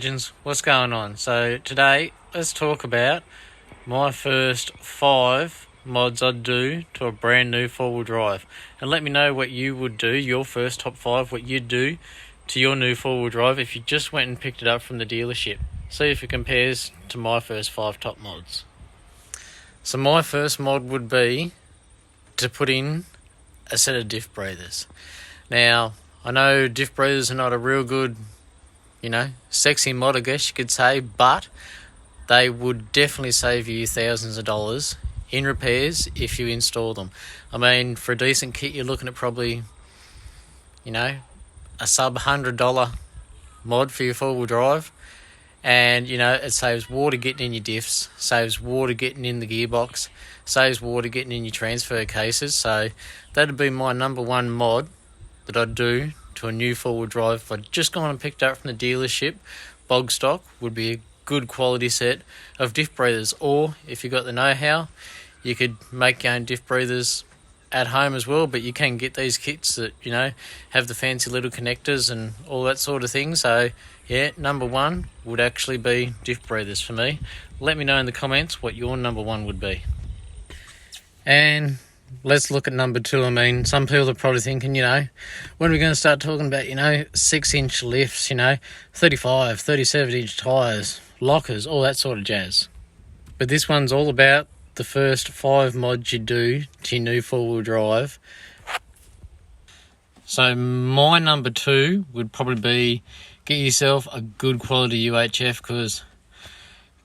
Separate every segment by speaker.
Speaker 1: Legends, what's going on? So today let's talk about my first 5 mods I'd do to a brand new 4-wheel drive, and let me know what you would do, your first top 5, what you'd do to your new 4-wheel drive if you just went and picked it up from the dealership. See if it compares to my first 5 top mods. So my first mod would be to put in a set of diff breathers. Now I know diff breathers are not a real good, sexy mod, I guess you could say, but they would definitely save you thousands of dollars in repairs if you install them. I mean, for a decent kit, you're looking at probably, a sub $100 mod for your 4-wheel drive. And, it saves water getting in your diffs, saves water getting in the gearbox, saves water getting in your transfer cases. So that'd be my number one mod that I'd do to a new 4-wheel drive. If I'd just gone and picked up from the dealership, bog stock would be a good quality set of diff breathers. Or if you got the know-how, you could make your own diff breathers at home as well, but you can get these kits that, have the fancy little connectors and all that sort of thing. So yeah, number one would actually be diff breathers for me. Let me know in the comments what your number one would be. And let's look at number 2. I mean, some people are probably thinking, when are we going to start talking about, 6-inch lifts, 35, 37-inch tyres, lockers, all that sort of jazz. But this one's all about the first 5 mods you do to your new 4-wheel drive. So my number 2 would probably be get yourself a good quality UHF, because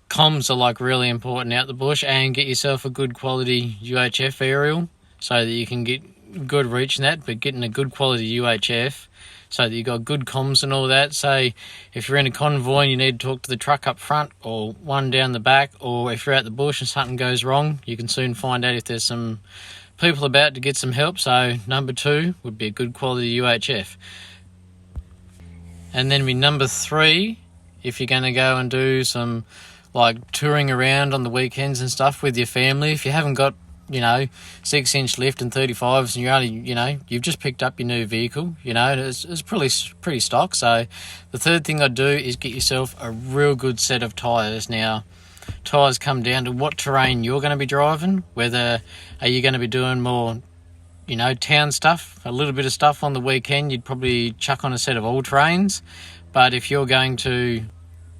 Speaker 1: comms are really important out the bush, and get yourself a good quality UHF aerial so that you can get good reach in that, but getting a good quality UHF so that you got good comms and all that. Say if you're in a convoy and you need to talk to the truck up front or one down the back, or if you're out the bush and something goes wrong, you can soon find out if there's some people about to get some help. So number 2 would be a good quality UHF. And then number 3, if you're going to go and do some touring around on the weekends and stuff with your family, if you haven't got 6-inch lift and 35s and you're only, you've just picked up your new vehicle, it's pretty stock. So the third thing I'd do is get yourself a real good set of tyres. Now, tyres come down to what terrain you're going to be driving, whether are you going to be doing more, town stuff, a little bit of stuff on the weekend, you'd probably chuck on a set of all-terrains. But if you're going to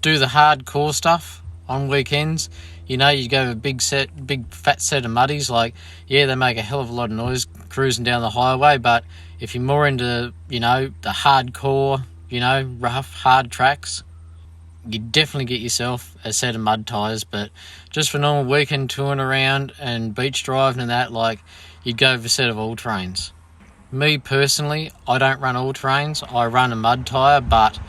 Speaker 1: do the hardcore stuff on weekends, you go with a big fat set of muddies. They make a hell of a lot of noise cruising down the highway, but if you're more into, the hardcore, rough, hard tracks, you definitely get yourself a set of mud tyres. But just for normal weekend touring around and beach driving and that, you'd go with a set of all-terrains. Me personally, I don't run all-terrains, I run a mud tyre, but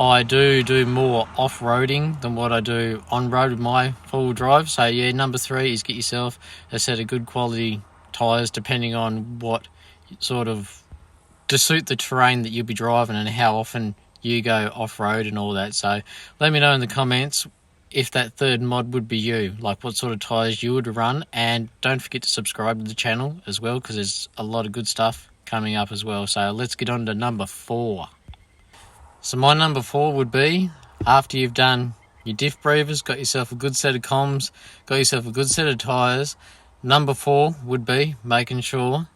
Speaker 1: I do more off-roading than what I do on-road with my 4-wheel drive. So yeah, number 3 is get yourself a set of good quality tyres, depending on what sort of, to suit the terrain that you'll be driving and how often you go off-road and all that. So let me know in the comments if that third mod would be you, what sort of tyres you would run. And don't forget to subscribe to the channel as well, because there's a lot of good stuff coming up as well. So let's get on to number 4. So my number 4 would be, after you've done your diff breathers, got yourself a good set of comms, got yourself a good set of tyres, number 4 would be making sure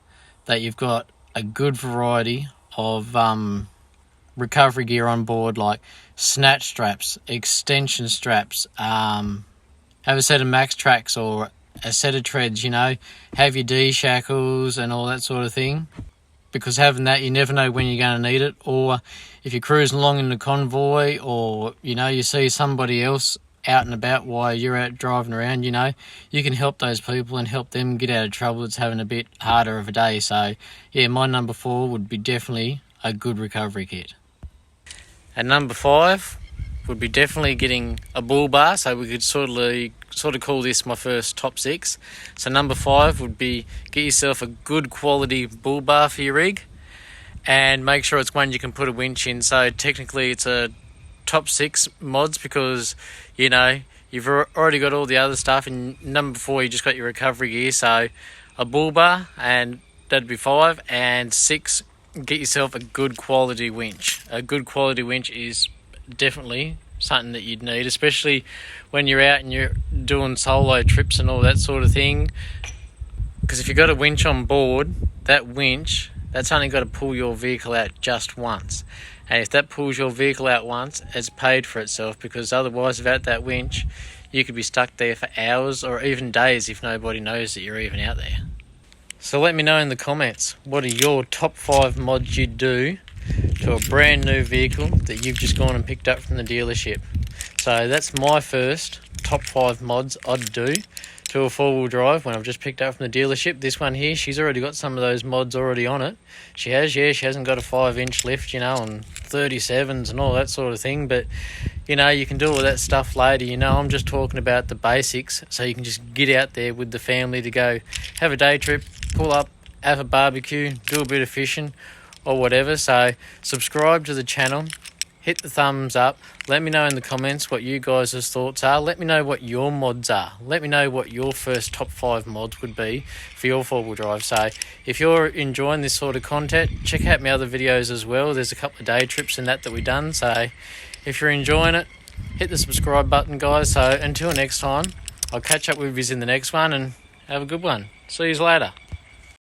Speaker 1: that you've got a good variety of recovery gear on board, like snatch straps, extension straps, have a set of max tracks or a set of treads, have your D shackles and all that sort of thing. Because having that, you never know when you're going to need it. Or if you're cruising along in the convoy, or you see somebody else out and about while you're out driving around, you can help those people and help them get out of trouble. It's having a bit harder of a day. So yeah, my number 4 would be definitely a good recovery kit. And number 5 would be definitely getting a bull bar. So we could sort of call this my first top 6. So number 5 would be get yourself a good quality bull bar for your rig, and make sure it's one you can put a winch in. So technically it's a top 6 mods, because you've already got all the other stuff, and number 4 you just got your recovery gear. So a bull bar, and that'd be 5. And 6, get yourself a good quality winch. A good quality winch is definitely something that you'd need, especially when you're out and you're doing solo trips and all that sort of thing. Because if you've got a winch on board, that winch, that's only got to pull your vehicle out just once. And if that pulls your vehicle out once, it's paid for itself, because otherwise without that winch, you could be stuck there for hours or even days if nobody knows that you're even out there. So let me know in the comments, what are your top 5 mods you'd do to a brand new vehicle that you've just gone and picked up from the dealership. So that's my first top 5 mods I'd do to a 4-wheel drive when I've just picked up from the dealership. This one here, she's already got some of those mods already on it. She hasn't got a 5-inch lift, and 37s and all that sort of thing, but you can do all that stuff later. I'm just talking about the basics, so you can just get out there with the family to go have a day trip, pull up, have a barbecue, do a bit of fishing or whatever. So subscribe to the channel, hit the thumbs up, let me know in the comments what you guys' thoughts are. Let me know what your mods are. Let me know what your first top 5 mods would be for your 4-wheel drive. So if you're enjoying this sort of content, check out my other videos as well. There's a couple of day trips and that we've done. So if you're enjoying it, hit the subscribe button, guys. So until next time, I'll catch up with you in the next one, and have a good one. See you later.